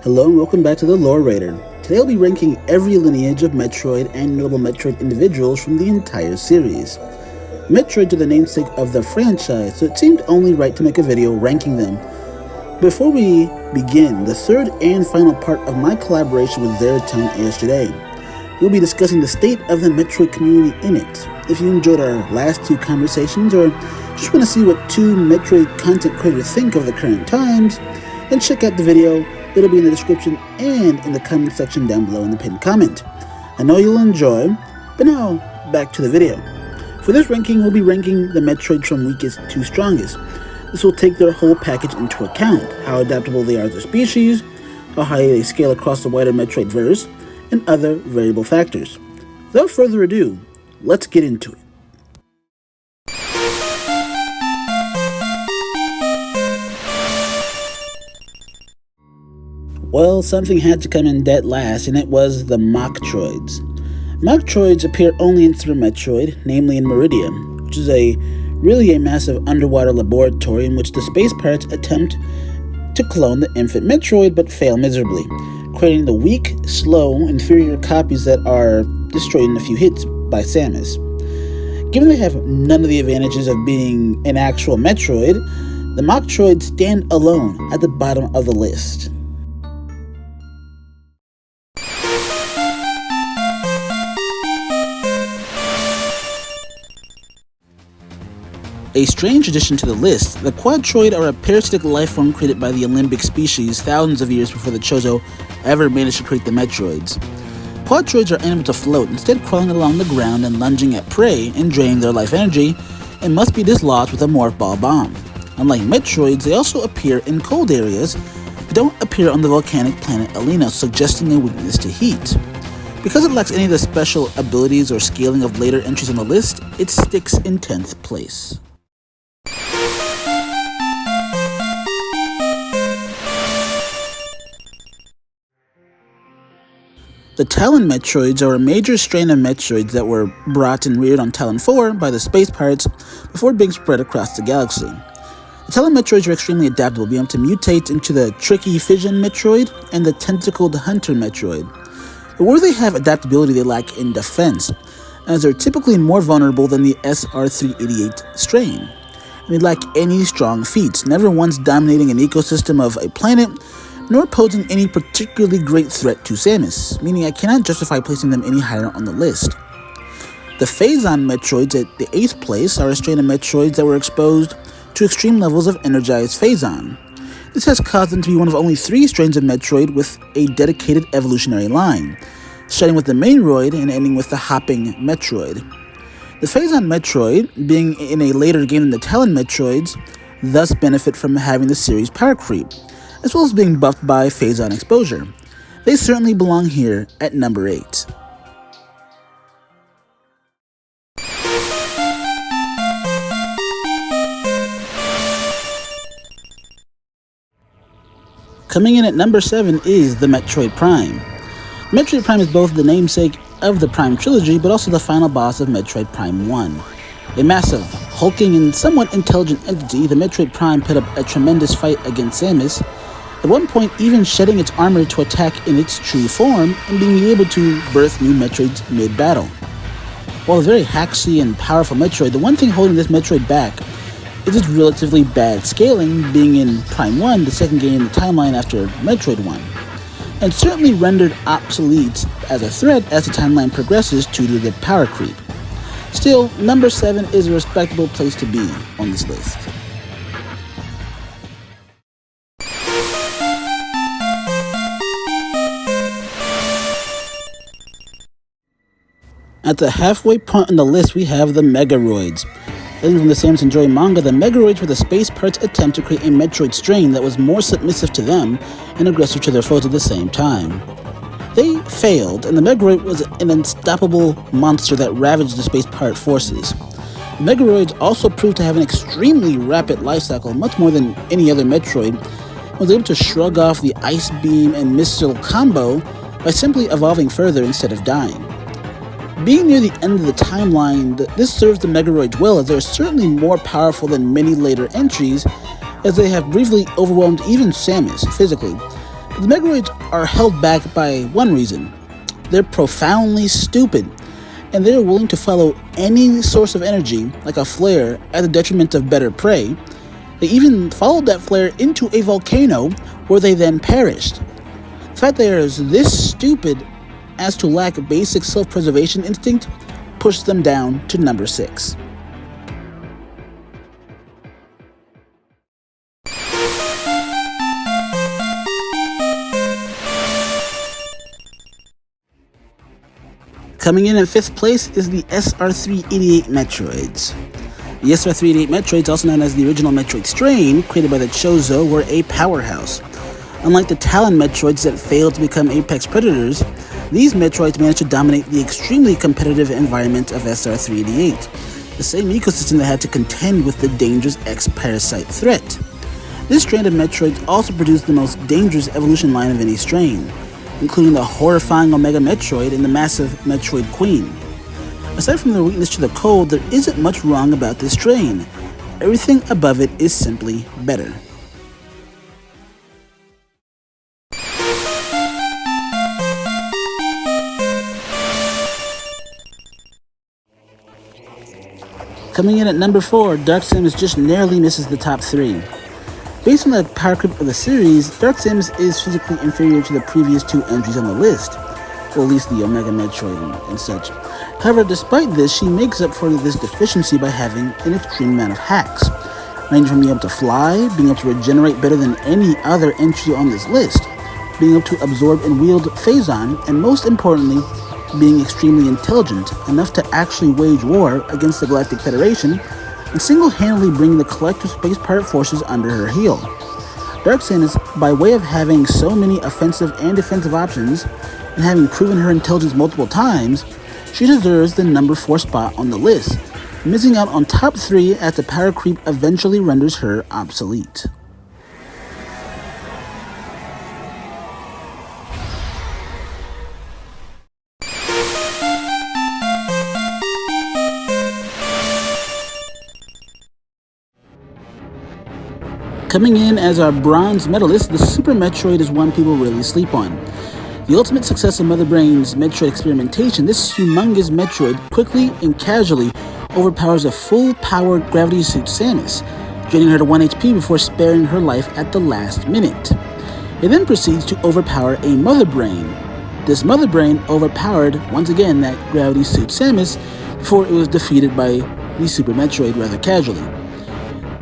Hello and welcome back to the Lore Raider. Today I'll be ranking every lineage of Metroid and notable Metroid individuals from the entire series. Metroids are the namesake of the franchise, so it seemed only right to make a video ranking them. Before we begin, the third and final part of my collaboration with Talon airs today. We'll be discussing the state of the Metroid community in it. If you enjoyed our last two conversations or just want to see what two Metroid content creators think of the current times, then check out the video. It'll be in the description and in the comment section down below in the pinned comment. I know you'll enjoy, but now back to the video. For this ranking, we'll be ranking the Metroids from weakest to strongest. This will take their whole package into account, how adaptable they are as a species, how high they scale across the wider Metroidverse, and other variable factors. Without further ado, let's get into it. Well, something had to come in dead last, and it was the Mocktroids. Mocktroids appear only in Super Metroid, namely in Meridia, which is really a massive underwater laboratory in which the space pirates attempt to clone the infant Metroid but fail miserably, creating the weak, slow, inferior copies that are destroyed in a few hits by Samus. Given they have none of the advantages of being an actual Metroid, the Mocktroids stand alone at the bottom of the list. A strange addition to the list, the Quadroid are a parasitic lifeform created by the Limbic species thousands of years before the Chozo ever managed to create the Metroids. Quadroids are unable to float, instead crawling along the ground and lunging at prey and draining their life energy, and must be dislodged with a Morph Ball Bomb. Unlike Metroids, they also appear in cold areas, but don't appear on the volcanic planet Alina, suggesting a weakness to heat. Because it lacks any of the special abilities or scaling of later entries on the list, it sticks in 10th place. The Talon Metroids are a major strain of Metroids that were brought and reared on Talon 4 by the space pirates before being spread across the galaxy. The Talon Metroids are extremely adaptable, being able to mutate into the tricky Phazon Metroid and the tentacled Hunter Metroid. But where they have adaptability, they lack in defense, as they're typically more vulnerable than the SR388 strain. And they lack any strong feats, never once dominating an ecosystem of a planet, nor posing any particularly great threat to Samus, meaning I cannot justify placing them any higher on the list. The Phazon Metroids at the 8th place are a strain of Metroids that were exposed to extreme levels of energized Phazon. This has caused them to be one of only 3 strains of Metroid with a dedicated evolutionary line, starting with the main roid and ending with the hopping Metroid. The Phazon Metroid, being in a later game than the Talon Metroids, thus benefit from having the series power creep, as well as being buffed by Phazon exposure. They certainly belong here at number 8. Coming in at number 7 is the Metroid Prime. Metroid Prime is both the namesake of the Prime trilogy, but also the final boss of Metroid Prime 1. A massive, hulking, and somewhat intelligent entity, the Metroid Prime put up a tremendous fight against Samus, at one point even shedding its armor to attack in its true form and being able to birth new Metroids mid-battle. While a very hacksy and powerful Metroid, the one thing holding this Metroid back is its relatively bad scaling, being in Prime 1, the second game in the timeline after Metroid 1, and certainly rendered obsolete as a threat as the timeline progresses due to the power creep. Still, number 7 is a respectable place to be on this list. At the halfway point on the list, we have the Megaroids. Hailing from the Samus Aran manga, the Megaroids were the space pirates' attempt to create a Metroid strain that was more submissive to them and aggressive to their foes at the same time. They failed, and the Megaroid was an unstoppable monster that ravaged the space pirate forces. The Megaroids also proved to have an extremely rapid life cycle, much more than any other Metroid, and was able to shrug off the Ice Beam and Missile combo by simply evolving further instead of dying. Being near the end of the timeline, this serves the Megaroids well, as they are certainly more powerful than many later entries, as they have briefly overwhelmed even Samus physically. The Metroids are held back by one reason. They're profoundly stupid, and they're willing to follow any source of energy, like a flare, at the detriment of better prey. They even followed that flare into a volcano, where they then perished. The fact they are this stupid as to lack basic self-preservation instinct pushed them down to number 6. Coming in at 5th place is the SR388 Metroids. The SR388 Metroids, also known as the original Metroid strain, created by the Chozo, were a powerhouse. Unlike the Talon Metroids that failed to become apex predators, these Metroids managed to dominate the extremely competitive environment of SR388, the same ecosystem that had to contend with the dangerous X-Parasite threat. This strain of Metroids also produced the most dangerous evolution line of any strain, including the horrifying Omega Metroid and the massive Metroid Queen. Aside from their weakness to the cold, there isn't much wrong about this strain. Everything above it is simply better. Coming in at number 4, Dark Sims just narrowly misses the top 3. Based on the power creep of the series, Dark Sims is physically inferior to the previous 2 entries on the list, or at least the Omega Metroid and such. However, despite this, she makes up for this deficiency by having an extreme amount of hacks, ranging from being able to fly, being able to regenerate better than any other entry on this list, being able to absorb and wield Phazon, and most importantly, being extremely intelligent, enough to actually wage war against the Galactic Federation and single-handedly bring the collective space pirate forces under her heel. Dark Sims, by way of having so many offensive and defensive options, and having proven her intelligence multiple times, she deserves the number 4 spot on the list, missing out on top 3 as the power creep eventually renders her obsolete. Coming in as our bronze medalist, the Super Metroid is one people really sleep on. The ultimate success of Mother Brain's Metroid experimentation, this humongous Metroid quickly and casually overpowers a full-powered gravity suit Samus, draining her to 1 HP before sparing her life at the last minute. It then proceeds to overpower a Mother Brain. This Mother Brain overpowered, once again, that gravity suit Samus before it was defeated by the Super Metroid rather casually.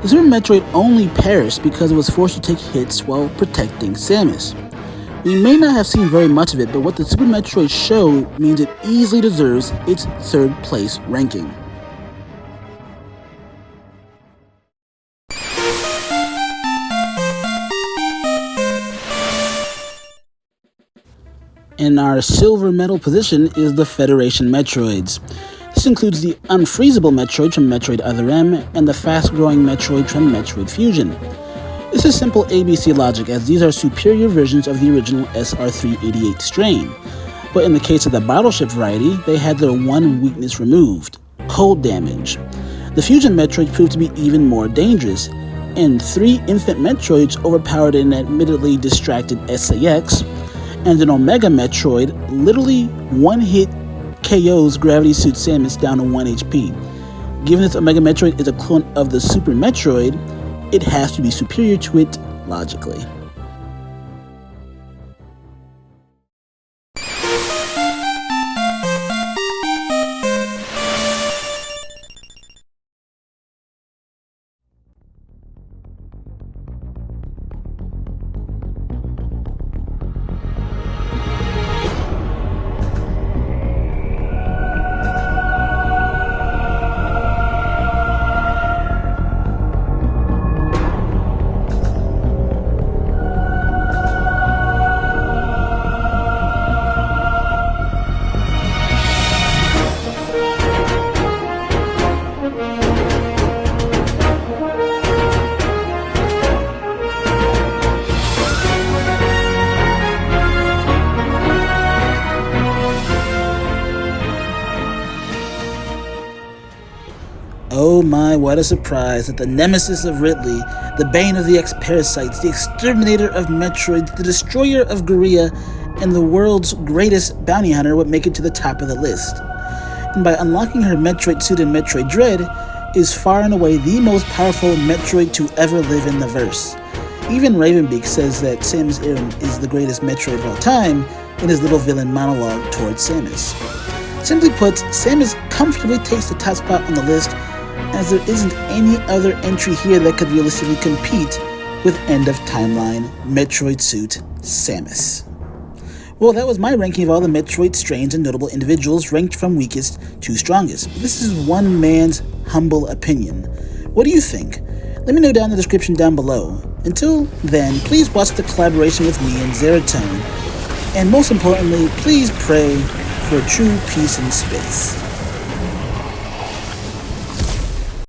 The Super Metroid only perished because it was forced to take hits while protecting Samus. We may not have seen very much of it, but what the Super Metroid showed means it easily deserves its 3rd place ranking. In our silver medal position is the Federation Metroids. This includes the unfreezable Metroid from Metroid Other M and the fast-growing Metroid from Metroid Fusion. This is simple ABC logic, as these are superior versions of the original SR388 strain, but in the case of the Battleship variety, they had their one weakness removed: cold damage. The Fusion Metroid proved to be even more dangerous, and 3 infant Metroids overpowered an admittedly distracted SAX, and an Omega Metroid literally one-hit KO's Gravity Suit Samus down to 1 HP. Given this Omega Metroid is a clone of the Super Metroid, it has to be superior to it logically. Oh my, what a surprise that the nemesis of Ridley, The bane of the X-Parasites, the exterminator of Metroids, the destroyer of Guria, and the world's greatest bounty hunter would make it to the top of the list. And by unlocking her Metroid suit in Metroid Dread, is far and away the most powerful Metroid to ever live in the verse. Even Ravenbeak says that Samus Aran is the greatest Metroid of all time in his little villain monologue towards Samus. Simply put, Samus comfortably takes the top spot on the list, as there isn't any other entry here that could realistically compete with end of timeline Metroid suit Samus. Well, that was my ranking of all the Metroid strains and notable individuals ranked from weakest to strongest. This is one man's humble opinion. What do you think? Let me know down in the description down below. Until then, please watch the collaboration with me and Zeratone, and most importantly, please pray for true peace in space.